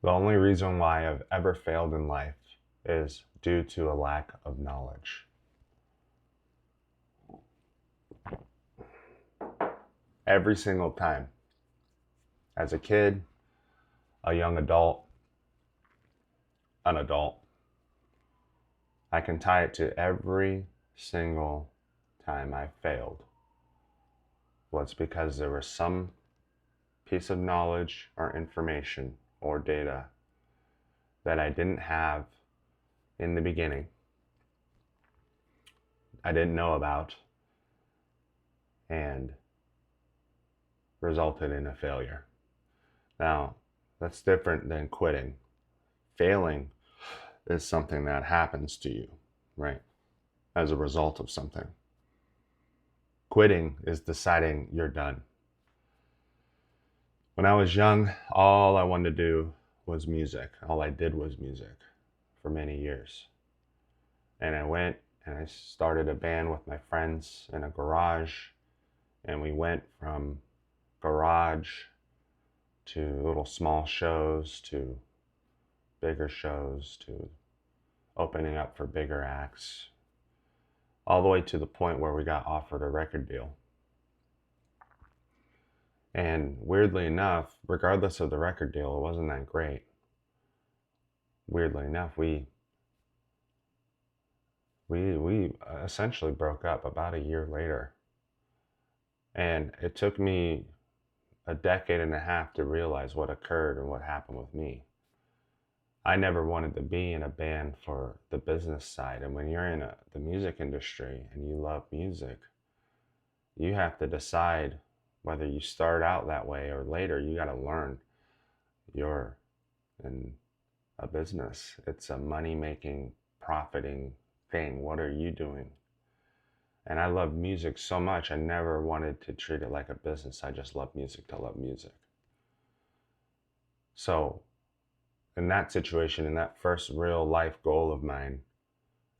The only reason why I've ever failed in life is due to a lack of knowledge. Every single time. As a kid, a young adult, an adult, I can tie it to every single time I failed. Well, it's because there was some piece of knowledge or information or data that I didn't have in the beginning, I didn't know about, and resulted in a failure. Now, that's different than quitting. Failing is something that happens to you, right? As a result of something. Quitting is deciding you're done. When I was young, all I wanted to do was music. All I did was music for many years. And I went and I started a band with my friends in a garage. And we went from garage to little small shows to bigger shows to opening up for bigger acts, all the way to the point where we got offered a record deal. And weirdly enough, regardless of the record deal, it wasn't that great. Weirdly enough, we essentially broke up about a year later. And it took me a decade and a half to realize what occurred and what happened with me. I never wanted to be in a band for the business side. And when you're in the music industry and you love music, you have to decide whether you start out that way or later. You got to learn you're in a business. It's a money-making, profiting thing. What are you doing? And I love music so much, I never wanted to treat it like a business. I just love music to love music. So in that situation, in that first real life goal of mine,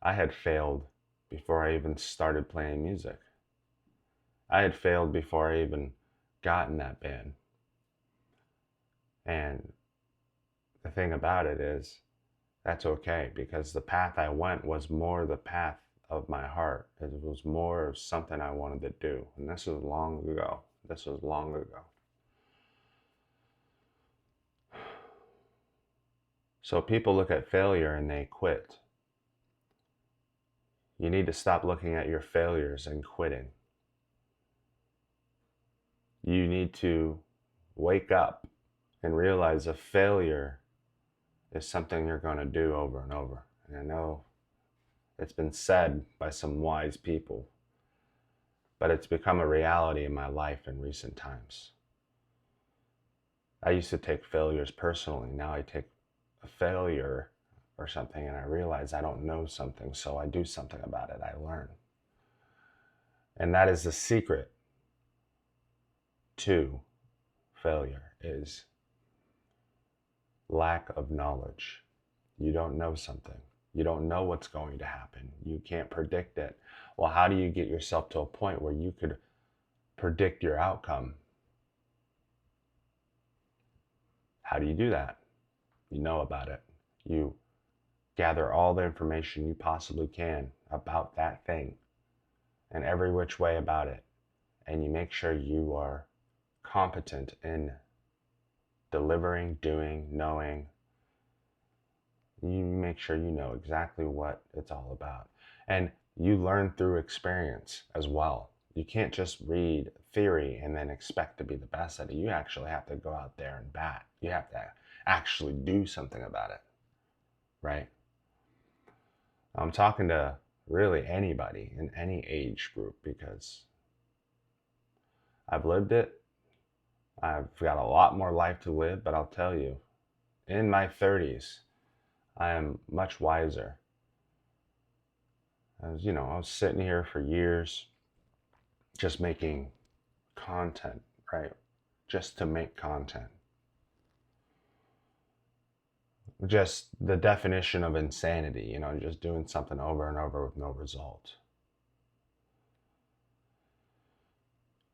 I had failed before I even started playing music. I had failed before I even got in that band. And the thing about it is, that's okay, because the path I went was more the path of my heart. It was more of something I wanted to do. And this was long ago. This was long ago. So people look at failure and they quit. You need to stop looking at your failures and quitting. You need to wake up and realize a failure is something you're going to do over and over. And I know it's been said by some wise people, but it's become a reality in my life in recent times. I used to take failures personally. Now I take a failure or something and I realize I don't know something, so I do something about it. I learn. And that is the secret to failure, is lack of knowledge. You don't know something. You don't know what's going to happen. You can't predict it. Well, how do you get yourself to a point where you could predict your outcome? How do you do that? You know about it. You gather all the information you possibly can about that thing and every which way about it. And you make sure you are competent in delivering, doing, knowing. You make sure you know exactly what it's all about. And you learn through experience as well. You can't just read theory and then expect to be the best at it. You actually have to go out there and bat. You have to actually do something about it, right? I'm talking to really anybody in any age group because I've lived it. I've got a lot more life to live, but I'll tell you, in my 30s, I am much wiser. I was sitting here for years just making content, right? Just to make content. Just the definition of insanity, just doing something over and over with no result.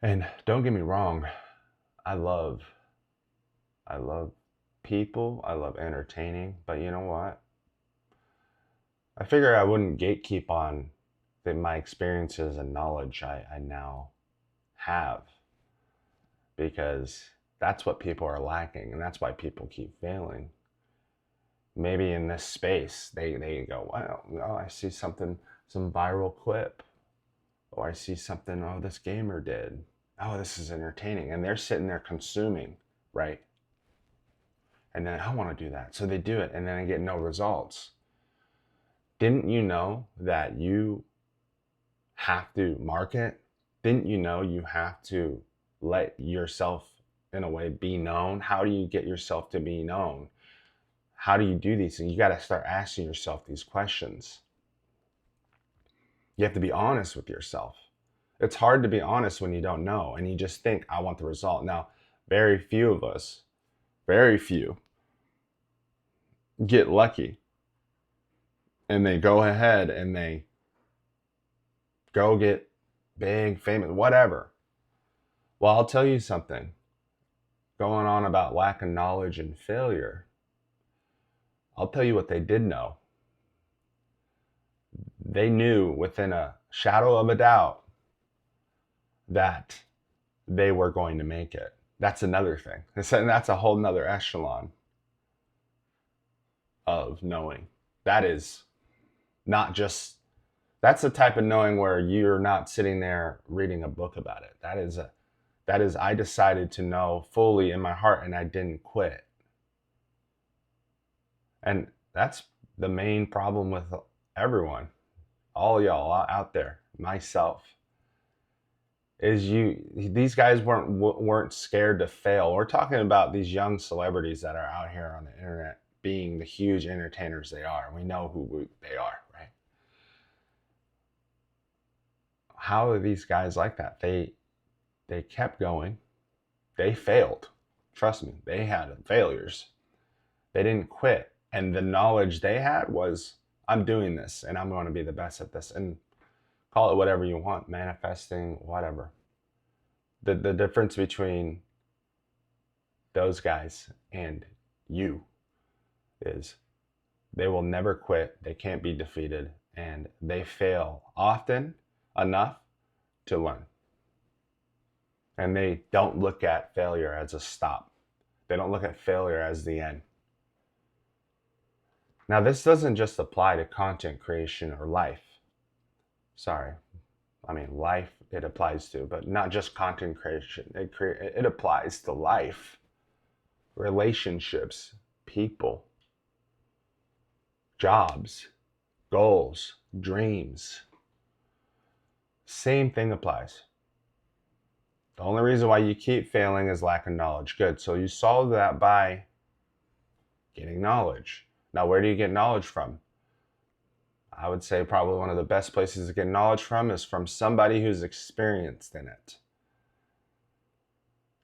And don't get me wrong, I love people. I love entertaining. But you know what? I figure I wouldn't gatekeep on my experiences and knowledge I now have, because that's what people are lacking, and that's why people keep failing. Maybe in this space, they go, wow, oh, I see something, some viral clip. Oh, I see something, oh, this gamer did. Oh, this is entertaining. And they're sitting there consuming, right? And then I want to do that. So they do it, and then they get no results. Didn't you know that you have to market? Didn't you know you have to let yourself, in a way, be known? How do you get yourself to be known? How do you do these things? You got to start asking yourself these questions. You have to be honest with yourself. It's hard to be honest when you don't know and you just think, I want the result. Now, very few of us, very few, get lucky and they go ahead and they go get big, famous, whatever. Well, I'll tell you something. Going on about lack of knowledge and failure, I'll tell you what they did know. They knew within a shadow of a doubt that they were going to make it. That's another thing. And that's a whole nother echelon of knowing. That is not just, that's the type of knowing where you're not sitting there reading a book about it. That is, I decided to know fully in my heart and I didn't quit. And that's the main problem with everyone, all y'all out there, myself, is these guys weren't scared to fail. We're talking about these young celebrities that are out here on the internet being the huge entertainers they are. We know who they are, right? How are these guys like that? They kept going. They failed. Trust me, they had failures. They didn't quit. And the knowledge they had was, I'm doing this and I'm going to be the best at this. And call it whatever you want, manifesting, whatever. The difference between those guys and you is they will never quit, they can't be defeated, and they fail often enough to learn. And they don't look at failure as a stop. They don't look at failure as the end. Now, this doesn't just apply to content creation or life. Sorry. I mean, life it applies to, but not just content creation. It applies to life, relationships, people, jobs, goals, dreams. Same thing applies. The only reason why you keep failing is lack of knowledge. Good. So you solve that by getting knowledge. Now, where do you get knowledge from? I would say probably one of the best places to get knowledge from is from somebody who's experienced in it.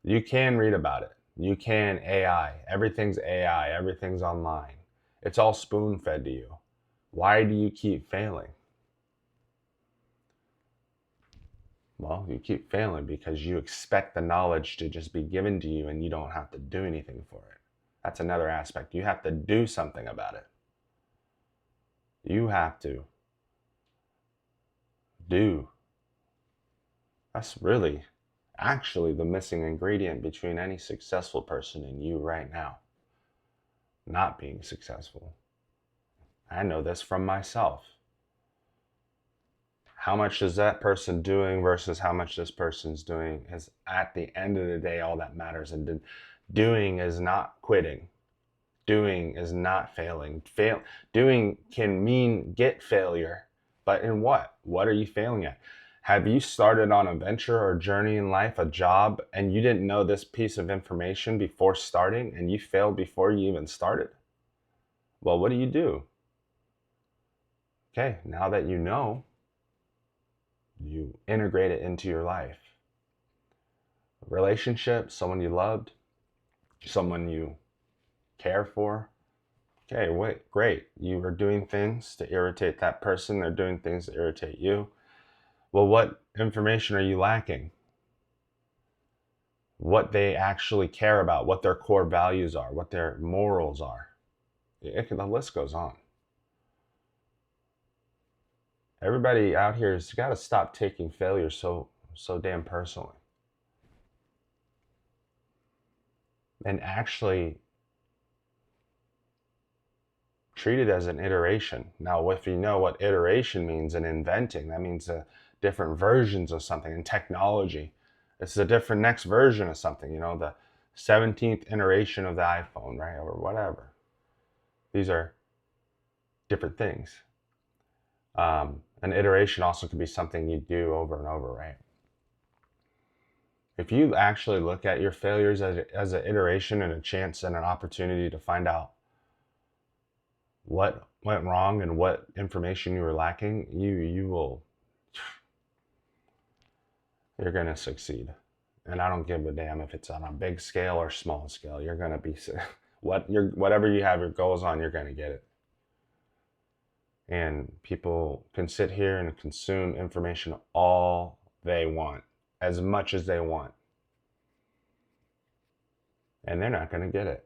You can read about it. You can AI. Everything's AI. Everything's online. It's all spoon-fed to you. Why do you keep failing? Well, you keep failing because you expect the knowledge to just be given to you and you don't have to do anything for it. That's another aspect. You have to do something about it. You have to do. That's really actually the missing ingredient between any successful person and you right now. Not being successful. I know this from myself. How much is that person doing versus how much this person's doing is at the end of the day all that matters. And doing is not quitting. Doing is not failing. Doing can mean get failure, but in what? What are you failing at? Have you started on a venture or journey in life, a job, and you didn't know this piece of information before starting and you failed before you even started? Well, what do? Okay, now that you know, you integrate it into your life. Relationship, someone you loved, someone you care for. Okay, wait, great. You are doing things to irritate that person. They're doing things to irritate you. Well, what information are you lacking? what they actually care about, what their core values are, what their morals are. The list goes on. Everybody out here has got to stop taking failure so damn personally. And actually treat it as an iteration. Now, if you know what iteration means in inventing, that means different versions of something. In technology, it's a different next version of something, the 17th iteration of the iPhone, right? Or whatever. These are different things. An iteration also could be something you do over and over, right? If you actually look at your failures as an iteration and a chance and an opportunity to find out what went wrong and what information you were lacking, you're going to succeed. And I don't give a damn if it's on a big scale or small scale. You're going to be whatever you have your goals on, you're going to get it. And people can sit here and consume information all they want, as much as they want. And they're not going to get it.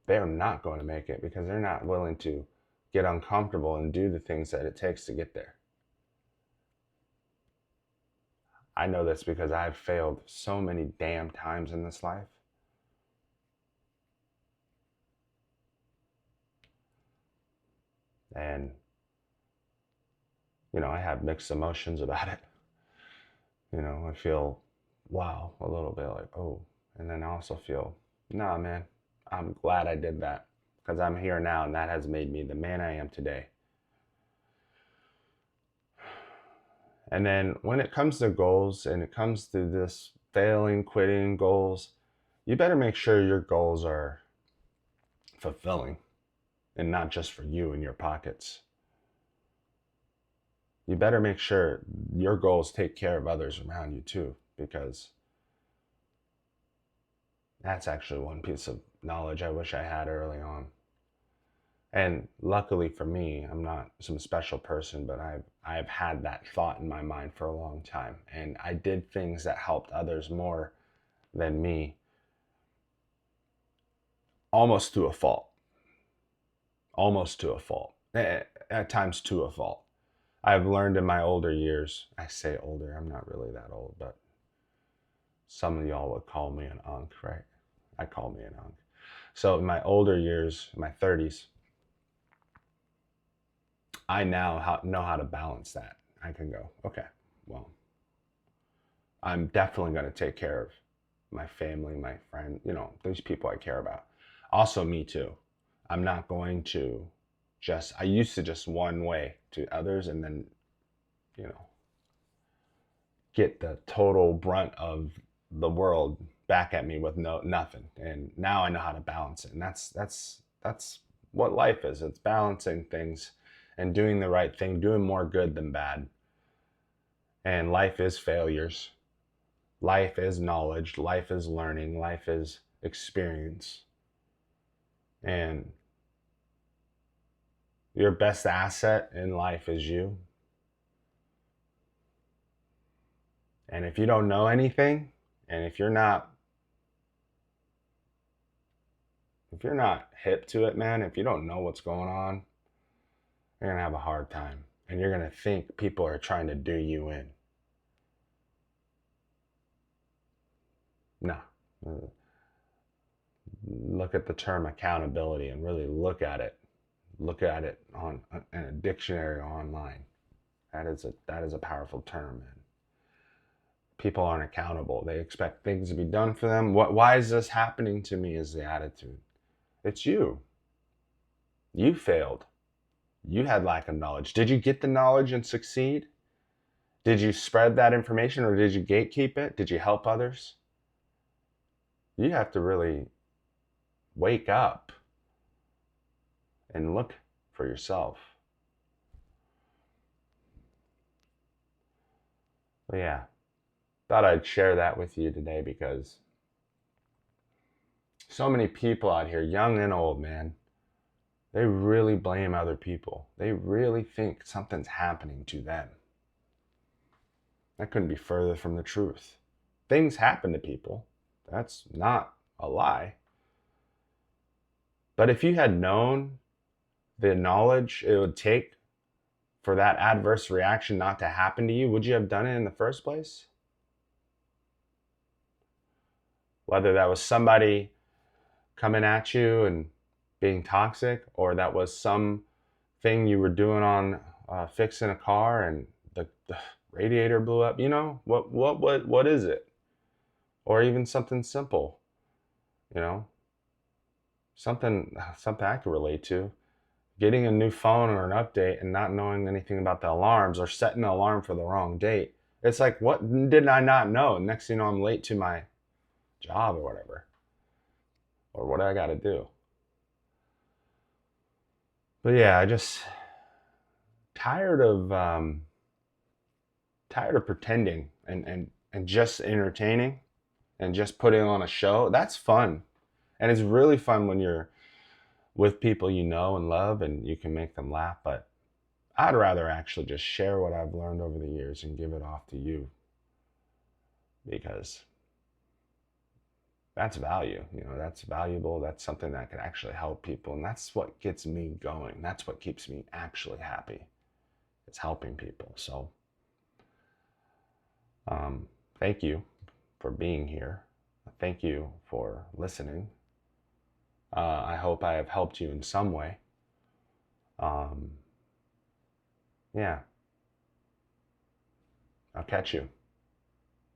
They're not going to make it because they're not willing to get uncomfortable and do the things that it takes to get there. I know this because I've failed so many damn times in this life. And, I have mixed emotions about it. I feel, wow, a little bit like, oh. And then I also feel, nah, man, I'm glad I did that because I'm here now and that has made me the man I am today. And then when it comes to goals and it comes to this failing, quitting goals, you better make sure your goals are fulfilling and not just for you and your pockets. You better make sure your goals take care of others around you too, because that's actually one piece of knowledge I wish I had early on. And luckily for me, I'm not some special person, but I've had that thought in my mind for a long time. And I did things that helped others more than me, almost to a fault. Almost to a fault. At times to a fault. I've learned in my older years, I say older, I'm not really that old, but some of y'all would call me an unk, right? I call me an unk. So in my older years, my 30s, I now know how to balance that. I can go, okay, well, I'm definitely going to take care of my family, my friend, these people I care about. Also me too. I'm not going to I used to just one way to others and then, get the total brunt of the world back at me with nothing. And now I know how to balance it. And that's what life is. It's balancing things and doing the right thing, doing more good than bad. And life is failures. Life is knowledge. Life is learning. Life is experience. And your best asset in life is you. And if you don't know anything, and if you're not hip to it, man, if you don't know what's going on, you're going to have a hard time. And you're going to think people are trying to do you in. No. Look at the term accountability and really look at it. Look at it in a dictionary online. That is a powerful term, man. People aren't accountable. They expect things to be done for them. Why is this happening to me is the attitude. It's you. You failed. You had lack of knowledge. Did you get the knowledge and succeed? Did you spread that information or did you gatekeep it? Did you help others? You have to really wake up and look for yourself. But yeah, thought I'd share that with you today because so many people out here, young and old, man, they really blame other people. They really think something's happening to them. That couldn't be further from the truth. Things happen to people. That's not a lie. But if you had known the knowledge it would take for that adverse reaction not to happen to you, would you have done it in the first place? Whether that was somebody coming at you and being toxic, or that was some thing you were doing on fixing a car and the radiator blew up. You know what is it? Or even something simple. You know, something I could relate to. Getting a new phone or an update and not knowing anything about the alarms, or setting the alarm for the wrong date. It's like, what did I not know? Next thing you know, I'm late to my job or whatever. Or what do I got to do? But yeah, I just tired of pretending and just entertaining and just putting on a show. That's fun, and it's really fun when you're with people you know and love and you can make them laugh. But I'd rather actually just share what I've learned over the years and give it off to you, because that's value. You know, that's valuable. That's something that can actually help people, and that's what gets me going. That's what keeps me actually happy. It's helping people. So thank you for being here. Thank you for listening. I hope I have helped you in some way. Yeah. I'll catch you.